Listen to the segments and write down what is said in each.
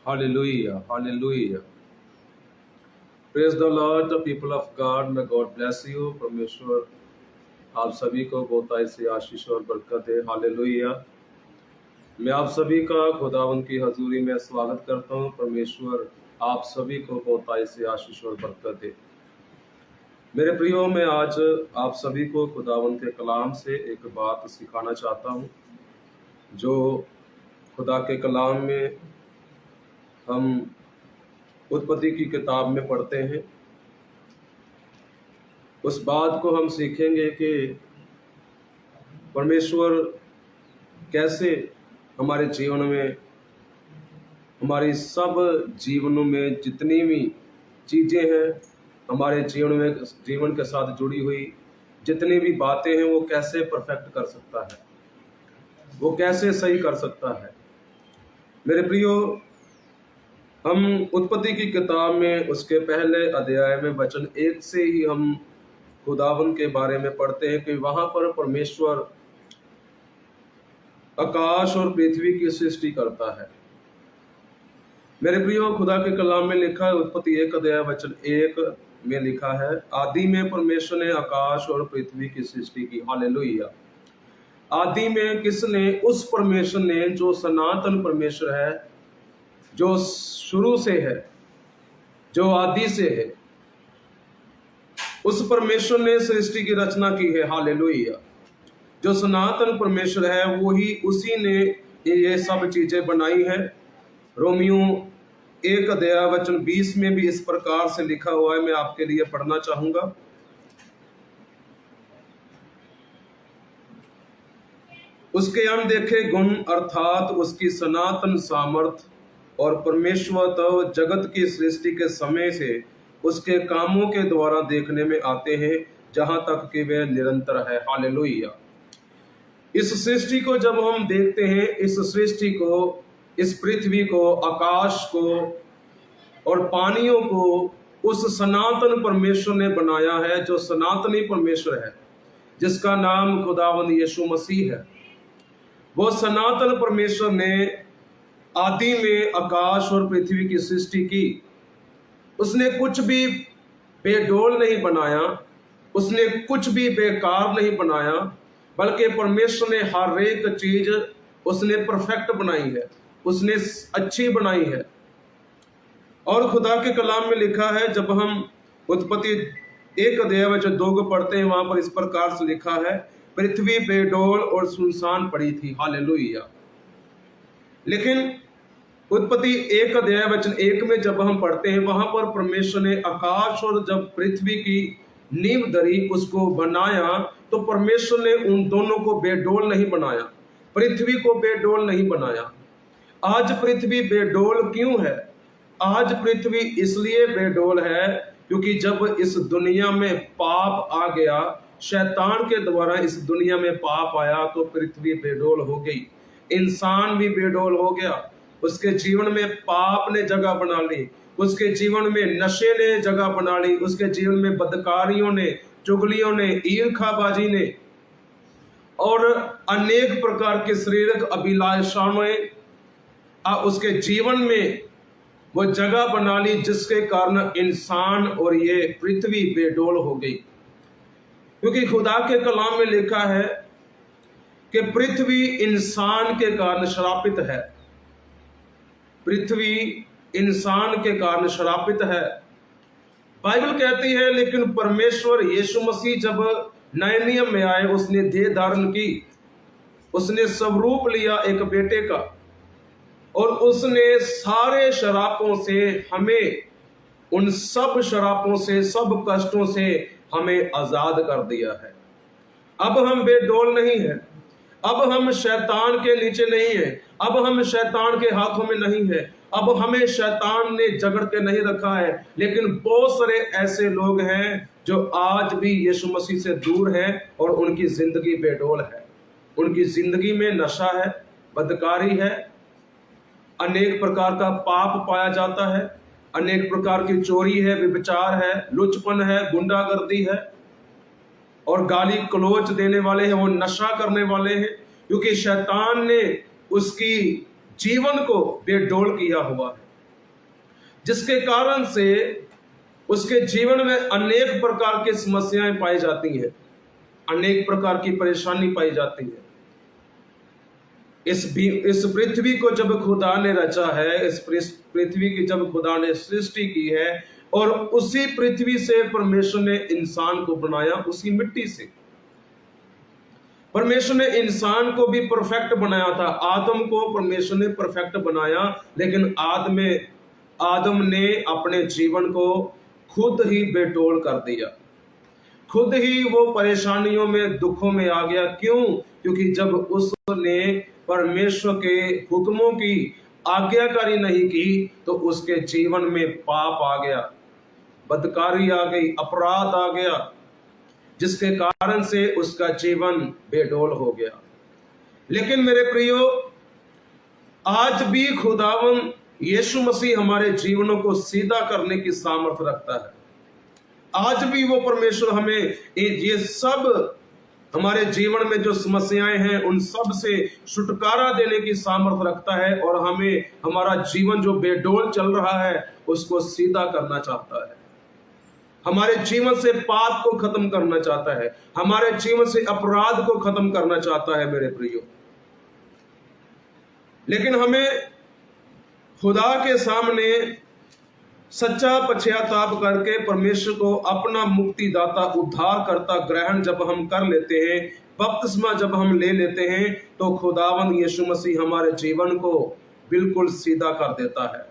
Hallelujah. Hallelujah. Praise the Lord, the people of God. May God bless you. परमेश्वर आप सभी को बहुतायत से आशीष और बरकत दे। हालेलुया। मैं आप सभी का खुदावंद की हजूरी में स्वागत करता हूँ। परमेश्वर आप सभी को बहुतायत से आशीष और बरकत दे। मेरे प्रियो, मैं आज आप सभी को खुदावंद के कलाम से एक बात सिखाना चाहता हूँ, जो खुदा के कलाम में हम उत्पत्ति की किताब में पढ़ते हैं। उस बात को हम सीखेंगे कि परमेश्वर कैसे हमारे जीवन में, हमारी सब जीवनों में जितनी भी चीज़ें हैं, हमारे जीवन के साथ जुड़ी हुई जितनी भी बातें हैं, वो कैसे परफेक्ट कर सकता है, वो कैसे सही कर सकता है। मेरे प्रियो, हम उत्पत्ति की किताब में उसके पहले अध्याय में वचन 1 से ही हम खुदावन के बारे में पढ़ते हैं कि वहां पर परमेश्वर आकाश और पृथ्वी की सृष्टि करता है। मेरे प्रियो, खुदा के कलाम में लिखा है, उत्पत्ति 1 अध्याय वचन 1 में लिखा है, आदि में परमेश्वर ने आकाश और पृथ्वी की सृष्टि की। हालेलुया। आदि में किसने? उस परमेश्वर ने जो सनातन परमेश्वर है, जो शुरू से है, जो आदि से है, उस परमेश्वर ने सृष्टि की रचना की है। हालेलुया। जो सनातन परमेश्वर है, वही उसी ने ये सब चीजें बनाई है। रोमियो 1 अध्याय वचन 20 में भी इस प्रकार से लिखा हुआ है। मैं आपके लिए पढ़ना चाहूंगा। उसके अनदेखे गुण अर्थात उसकी सनातन सामर्थ और परमेश्वर तो जगत की सृष्टि के समय से उसके कामों के द्वारा देखने में आते हैं, जहां तक कि वे निरंतर है। हालेलुया। इस सृष्टि को जब हम देखते हैं, इस सृष्टि को, इस पृथ्वी को, आकाश को और पानियों को उस सनातन परमेश्वर ने बनाया है, जो सनातनी परमेश्वर है, जिसका नाम खुदावंद यीशु मसीह है। वो सनातन परमेश्वर ने आदि में आकाश और पृथ्वी की सृष्टि की। उसने कुछ भी बेडोल नहीं बनाया, उसने कुछ भी बेकार नहीं बनाया, बल्कि परमेश्वर ने हर एक चीज उसने परफेक्ट बनाई है, उसने अच्छी बनाई है। और खुदा के कलाम में लिखा है, जब हम उत्पत्ति 1 अध्याय वचन 2 को पढ़ते हैं, वहां पर इस प्रकार से लिखा है, पृथ्वी बेडोल और सुनसान पड़ी थी। हालेलुया। लेकिन उत्पत्ति 1 अध्याय वचन 1 में जब हम पढ़ते हैं, वहां पर परमेश्वर ने आकाश और जब पृथ्वी की नींव धरी, उसको बनाया, तो परमेश्वर ने उन दोनों को बेडोल नहीं बनाया, पृथ्वी को बेडोल नहीं बनाया। आज पृथ्वी बेडोल क्यों है? आज पृथ्वी इसलिए बेडोल है क्योंकि जब इस दुनिया में पाप आ गया, शैतान के द्वारा इस दुनिया में पाप आया, तो पृथ्वी बेडोल हो गई, इंसान भी बेडोल हो गया। उसके जीवन में पाप ने जगह बना ली, उसके जीवन में नशे ने जगह बना ली, उसके जीवन में बदकारियों ने, चुगलियों ने, ईर्खाबाजी ने और अनेक प्रकार के शारीरिक अभिलाषाओं ने उसके जीवन में वो जगह बना ली, जिसके कारण इंसान और ये पृथ्वी बेडोल हो गई। क्योंकि खुदा के कलाम में लिखा है कि पृथ्वी इंसान के कारण श्रापित है, पृथ्वी इंसान के कारण श्रापित है। बाइबल कहती है, लेकिन परमेश्वर यीशु मसीह जब नए नियम में आए, उसने देह धारण की, उसने स्वरूप लिया एक बेटे का, और उसने सारे शरापों से हमें, उन सब शरापों से, सब कष्टों से हमें आजाद कर दिया है। अब हम बेडोल नहीं है, अब हम शैतान के नीचे नहीं है, अब हम शैतान के हाथों में नहीं है, अब हमें शैतान ने जकड़ के नहीं रखा है। लेकिन बहुत सारे ऐसे लोग हैं जो आज भी यीशु मसीह से दूर हैं और उनकी जिंदगी बेडोल है। उनकी जिंदगी में नशा है, बदकारी है, अनेक प्रकार का पाप पाया जाता है, अनेक प्रकार की चोरी है, व्यभिचार है, लुचपन है, गुंडागर्दी है, और गाली गलौज देने वाले हैं, वो नशा करने वाले हैं, क्योंकि शैतान ने उसकी जीवन को बेडोल किया हुआ है। जिसके कारण से उसके जीवन में अनेक प्रकार की समस्याएं पाई जाती हैं, अनेक प्रकार की परेशानी पाई जाती है। इस पृथ्वी को जब खुदा ने रचा है, इस पृथ्वी की जब खुदा ने सृष्टि की है, और उसी पृथ्वी से परमेश्वर ने इंसान को बनाया, उसी मिट्टी से परमेश्वर ने इंसान को भी परफेक्ट बनाया था। आदम को परमेश्वर ने परफेक्ट बनाया, लेकिन आदम ने अपने जीवन को खुद ही बेडौल कर दिया, खुद ही वो परेशानियों में, दुखों में आ गया। क्यों? क्योंकि जब उसने परमेश्वर के हुक्मों की आज्ञाकारी नहीं की तो उसके जीवन में पाप आ गया, बदकारी आ गई, अपराध आ गया, जिसके कारण से उसका जीवन बेडौल हो गया। लेकिन मेरे प्रियो, आज भी खुदावन यीशु मसीह हमारे जीवनों को सीधा करने की सामर्थ्य रखता है। आज भी वो परमेश्वर हमें ये सब हमारे जीवन में जो समस्याएं हैं उन सब से छुटकारा देने की सामर्थ्य रखता है, और हमें हमारा जीवन जो बेडौल चल रहा है उसको सीधा करना चाहता है। हमारे जीवन से पाप को खत्म करना चाहता है, हमारे जीवन से अपराध को खत्म करना चाहता है मेरे प्रियो। लेकिन हमें खुदा के सामने सच्चा पश्चाताप करके परमेश्वर को अपना मुक्तिदाता, उद्धारकर्ता ग्रहण जब हम कर लेते हैं, बपतिस्मा जब हम ले लेते हैं, तो खुदावन यीशु मसीह हमारे जीवन को बिल्कुल सीधा कर देता है।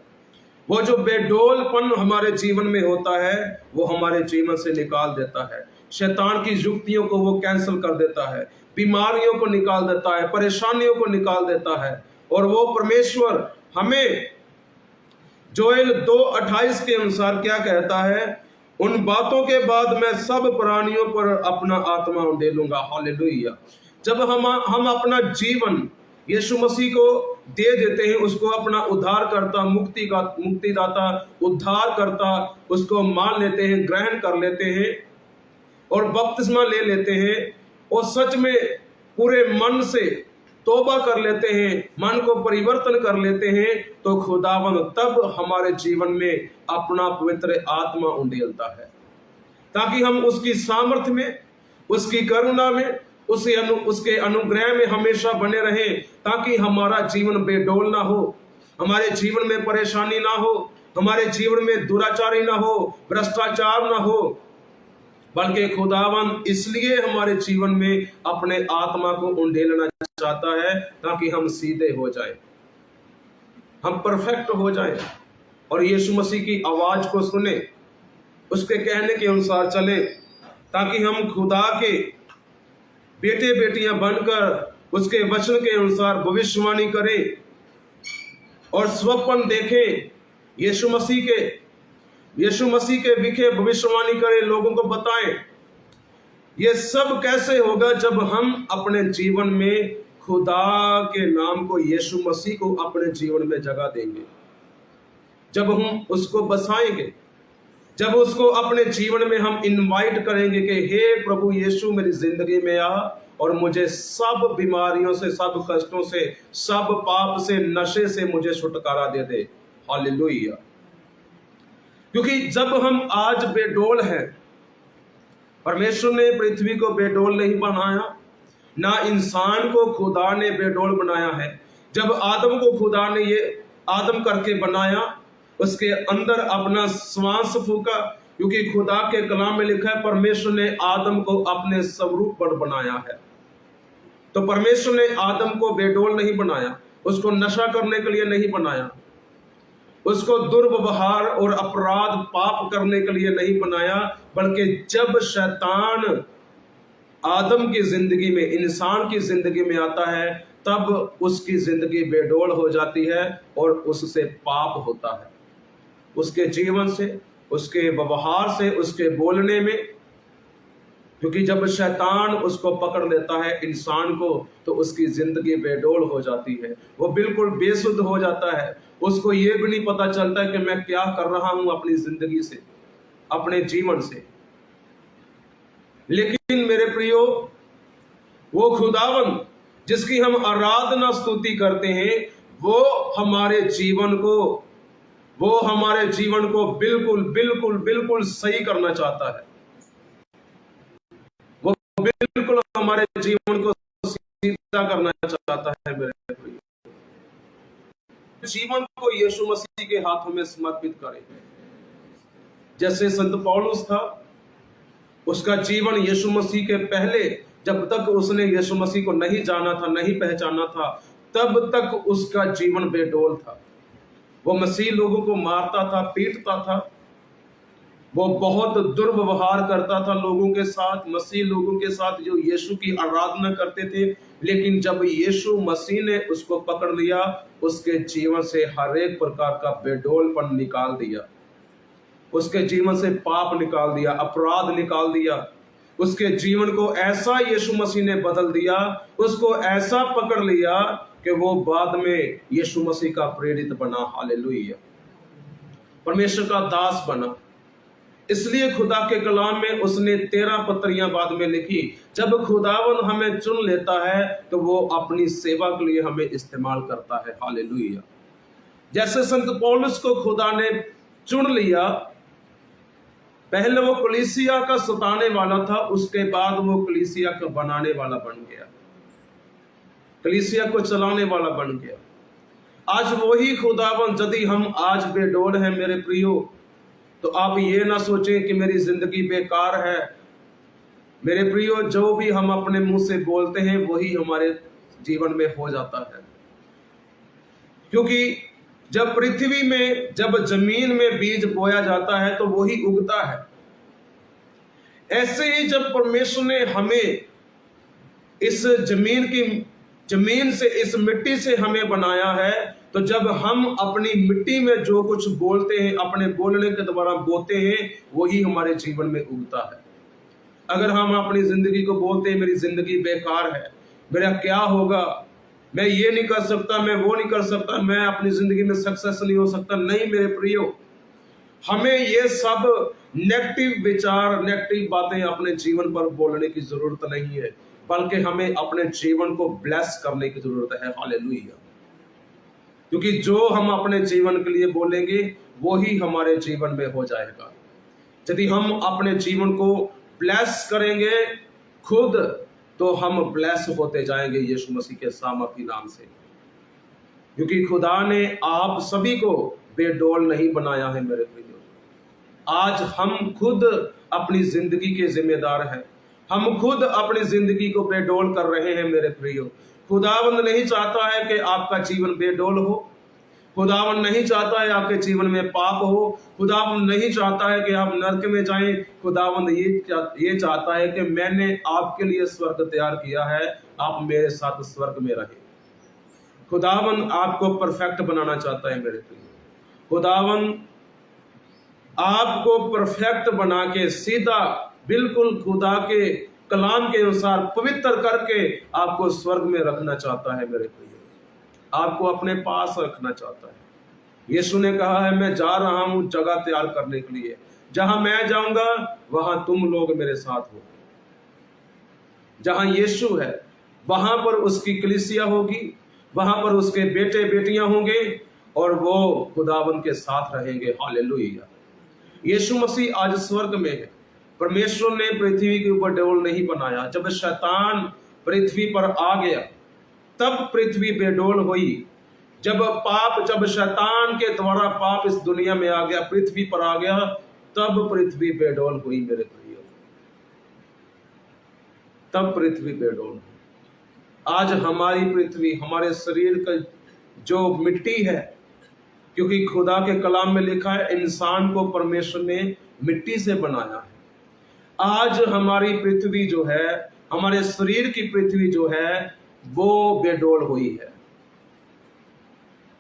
वो जो बेडौलपन हमारे जीवन में होता है वो हमारे जीवन से निकाल देता है। शैतान की युक्तियों को वो कैंसिल कर देता है, बीमारियों को निकाल देता है, परेशानियों को निकाल देता है। और वो परमेश्वर हमें जोएल 2:28 के अनुसार क्या कहता है? उन बातों के बाद मैं सब प्राणियों पर अपना आत्मा उंडेलूंगा। हालेलुया। जब हम अपना जीवन यीशु मसीह को दे देते हैं, उसको अपना उद्धार करता, मुक्तिदाता, उद्धार करता, उसको मान लेते हैं, ग्रहण कर लेते हैं और बपतिस्मा ले लेते हैं, और सच में पूरे मन से तौबा कर लेते हैं, मन को परिवर्तन कर लेते हैं, तो खुदावन तब हमारे जीवन में अपना पवित्र आत्मा उंडेलता है, ताकि हम उसकी सामर्थ्य में, उसकी करुणा में, उसके अनुग्रह में हमेशा बने रहें, ताकि हमारा जीवन बेडौल ना हो, हमारे जीवन में परेशानी ना हो, हमारे जीवन में दुराचारी ना हो, भ्रष्टाचार ना हो, बल्कि खुदावन इसलिए हमारे जीवन में अपने आत्मा को उंडेलना चाहता है ताकि हम सीधे हो जाए, हम परफेक्ट हो जाए और यीशु मसीह की आवाज को सुने, उसके कहने के अनुसार चले, ताकि हम खुदा के बेटे बेटियां बनकर उसके वचन के अनुसार भविष्यवाणी करें और स्वप्न देखें, यीशु मसीह के विखे भविष्यवाणी करें, लोगों को बताएं। ये सब कैसे होगा? जब हम अपने जीवन में खुदा के नाम को, यीशु मसीह को अपने जीवन में जगह देंगे, जब हम उसको बसाएंगे, जब उसको अपने जीवन में हम इनवाइट करेंगे कि हे प्रभु यीशु मेरी जिंदगी में आ और मुझे सब बीमारियों से, सब कष्टों से, सब पाप से, नशे से मुझे छुटकारा दे दे। हालेलुया। क्योंकि जब हम आज बेडौल हैं, परमेश्वर ने पृथ्वी को बेडौल नहीं बनाया, ना इंसान को खुदा ने बेडौल बनाया है। जब आदम को खुदा ने ये आदम करके बनाया, उसके अंदर अपना श्वास फूका, क्योंकि खुदा के कलाम में लिखा है परमेश्वर ने आदम को अपने स्वरूप पर बनाया है। तो परमेश्वर ने आदम को बेडौल नहीं बनाया, उसको नशा करने के लिए नहीं बनाया, उसको दुर्व्यवहार और अपराध पाप करने के लिए नहीं बनाया, बल्कि जब शैतान आदम की जिंदगी में, इंसान की जिंदगी में आता है, तब उसकी जिंदगी बेडौल हो जाती है और उससे पाप होता है, उसके जीवन से, उसके व्यवहार से, उसके बोलने में। क्योंकि जब शैतान उसको पकड़ लेता है इंसान को, तो उसकी जिंदगी बेडौल हो जाती है, वो बिल्कुल बेसुध हो जाता है, उसको ये भी नहीं पता चलता है कि मैं क्या कर रहा हूं अपनी जिंदगी से, अपने जीवन से। लेकिन मेरे प्रियो, वो खुदावन जिसकी हम आराधना स्तुति करते हैं, वो हमारे जीवन को वो हमारे जीवन को बिल्कुल बिल्कुल बिल्कुल सही करना चाहता है। वो बिल्कुल हमारे जीवन को सीधा करना चाहता है मेरे प्रिय। जीवन को यीशु मसीह के हाथों में समर्पित करें। जैसे संत पौलुस था, उसका जीवन यीशु मसीह के पहले, जब तक उसने यीशु मसीह को नहीं जाना था, नहीं पहचाना था, तब तक उसका जीवन बेडोल था। वो मसीह लोगों को मारता था, पीटता था, वो बहुत दुर्व्यवहार करता था लोगों के साथ, मसीह लोगों के साथ जो यीशु की आराधना करते थे। लेकिन जब यीशु मसीह ने उसको पकड़ लिया, उसके जीवन से हर एक प्रकार का बेडोलपन निकाल दिया, उसके जीवन से पाप निकाल दिया, अपराध निकाल दिया। उसके जीवन को ऐसा यीशु मसीह ने बदल दिया, उसको ऐसा पकड़ लिया कि वो बाद में यीशु मसीह का प्रेरित बना। हालेलुया, परमेश्वर का दास बना। इसलिए खुदा के कलाम में उसने 13 पत्रियां बाद में लिखी। जब खुदावन हमें चुन लेता है तो वो अपनी सेवा के लिए हमें इस्तेमाल करता है। हालेलुया। जैसे संत पौलुस को खुदा ने चुन लिया, पहले वो कलीसिया का सताने वाला था, उसके बाद वो कलीसिया का बनाने वाला बन गया, कलीसिया को चलाने वाला बन गया। आज वही खुदावन, यदि हम आज बेडोल हैं मेरे प्रियो, तो आप ये ना सोचें कि मेरी जिंदगी बेकार है। मेरे प्रियो, जो भी हम अपने मुंह से बोलते हैं वही हमारे जीवन में हो जाता है। क्योंकि जब पृथ्वी में, जब जमीन में बीज बोया जाता है तो वही उगता है। ऐसे ही जब परमेश्वर ने हमें इस जमीन से, इस मिट्टी से हमें बनाया है, तो जब हम अपनी मिट्टी में जो कुछ बोलते हैं, अपने बोलने के द्वारा बोते हैं, वही हमारे जीवन में उगता है। अगर हम अपनी जिंदगी को बोलते हैं मेरी जिंदगी बेकार है, मेरा क्या होगा, मैं ये नहीं कर सकता, मैं वो नहीं कर सकता, मैं अपनी जिंदगी में सक्सेस नहीं हो सकता, नहीं मेरे प्रियो, हमें ये सब नेगेटिव विचार, नेगेटिव बातें अपने जीवन पर बोलने की जरूरत नहीं है, बल्कि हमें अपने जीवन को ब्लेस करने की जरूरत है। हालेलुया। क्योंकि जो हम अपने जीवन के लिए बोलेंगे वही हमारे जीवन में हो जाएगा। यदि हम अपने जीवन को ब्लेस करेंगे खुद, तो हम ब्लेस होते जाएंगे यीशु मसीह के सामर्थी नाम से। क्योंकि खुदा ने आप सभी को बेडोल नहीं बनाया है मेरे प्रियो। आज हम खुद अपनी जिंदगी के जिम्मेदार हैं, हम खुद अपनी जिंदगी को बेडोल कर रहे हैं मेरे प्रियो। खुदावंद नहीं चाहता है कि आपका जीवन बेडोल हो, खुदावंद नहीं चाहता है आपके जीवन में पाप हो, खुदावंद नहीं चाहता है कि आप नरक में जाएं। खुदावंद ये चाहता है कि मैंने आपके लिए स्वर्ग तैयार किया है, आप मेरे साथ स्वर्ग में रहें। खुदावंद आपको परफेक्ट बनाना चाहता है मेरे प्रिय। खुदावंद आपको परफेक्ट बना के सीधा बिल्कुल खुदा के कलाम के अनुसार पवित्र करके आपको स्वर्ग में रखना चाहता है मेरे प्रिय, आपको अपने पास रखना चाहता है। यीशु ने कहा है, मैं जा रहा हूं जगह तैयार करने के लिए, जहां मैं जाऊंगा वहां तुम लोग मेरे साथ हो। जहां यीशु है वहां पर उसकी कलीसिया होगी, वहां पर उसके बेटे बेटियां होंगे और वो खुदावन के साथ रहेंगे। हालेलुया। यीशु मसीह आज स्वर्ग में है। परमेश्वर ने पृथ्वी के ऊपर डोल नहीं बनाया। जब शैतान पृथ्वी पर आ गया तब पृथ्वी बेडोल हुई। जब शैतान के द्वारा पाप इस दुनिया में आ गया, पृथ्वी पर आ गया, तब पृथ्वी बेडोल हुई मेरे प्रिय, तब पृथ्वी बेडोल हुई। आज हमारी पृथ्वी, हमारे शरीर का जो मिट्टी है, क्योंकि खुदा के कलाम में लिखा है इंसान को परमेश्वर ने मिट्टी से बनाया है। आज हमारी पृथ्वी जो है, हमारे शरीर की पृथ्वी जो है, वो बेडोल हुई है।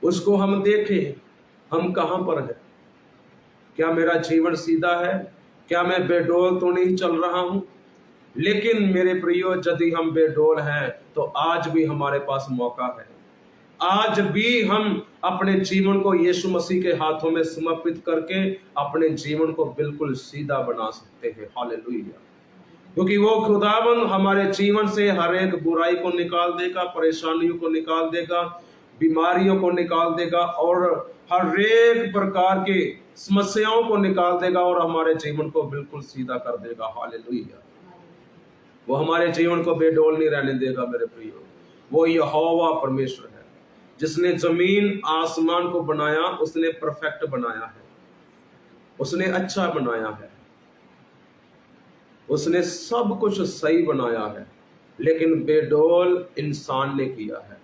उसको हम देखें, हम कहां पर है? क्या मेरा जीवन सीधा है? क्या मैं बेडोल तो नहीं चल रहा हूं? लेकिन मेरे प्रियो, यदि हम बेडोल हैं तो आज भी हमारे पास मौका है। आज भी हम अपने जीवन को यीशु मसीह के हाथों में समर्पित करके अपने जीवन को बिल्कुल सीधा बना सकते हैं। हालेलुया। क्योंकि वो खुदावन हमारे जीवन से हर एक बुराई को निकाल देगा, परेशानियों को निकाल देगा, बीमारियों को निकाल देगा और हर एक प्रकार के समस्याओं को निकाल देगा और हमारे जीवन को बिल्कुल सीधा कर देगा। हालेलुया। वो हमारे जीवन को बेडौल नहीं रहने देगा मेरे प्रियो। वो यहोवा परमेश्वर है जिसने जमीन आसमान को बनाया, उसने परफेक्ट बनाया है, उसने अच्छा बनाया है, उसने सब कुछ सही बनाया है, लेकिन बेडौल इंसान ने किया है।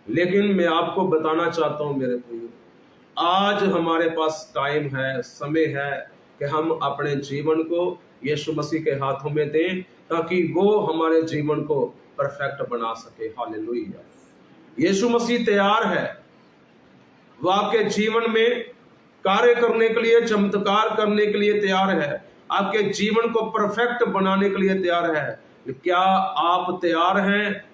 लेकिन मैं आपको बताना चाहता हूं मेरे प्रियो, आज हमारे पास टाइम है, समय है कि हम अपने जीवन को यीशु मसीह के हाथों में दें ताकि वो हमारे जीवन को परफेक्ट बना सके। हालेलुया। यीशु मसीह तैयार है, वो आपके जीवन में कार्य करने के लिए, चमत्कार करने के लिए तैयार है, आपके जीवन को परफेक्ट बनाने के लिए तैयार है। क्या आप तैयार हैं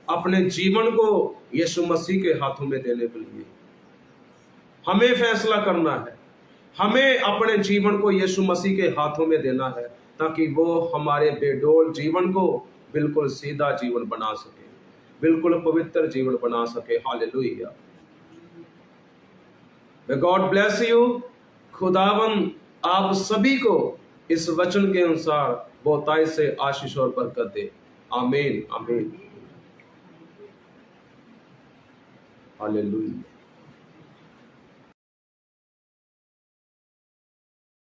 अपने जीवन को यीशु मसीह के हाथों में देने के लिए? हमें फैसला करना है, हमें अपने जीवन को यीशु मसीह के हाथों में देना है ताकि वो हमारे बेडौल जीवन को बिल्कुल सीधा जीवन बना सके, बिल्कुल पवित्र जीवन बना सके। Hallelujah. May God bless you। खुदावन आप सभी को इस वचन के अनुसार बहुतायत से आशीष और बरकत दे। आमीन आमीन। हालेलुया।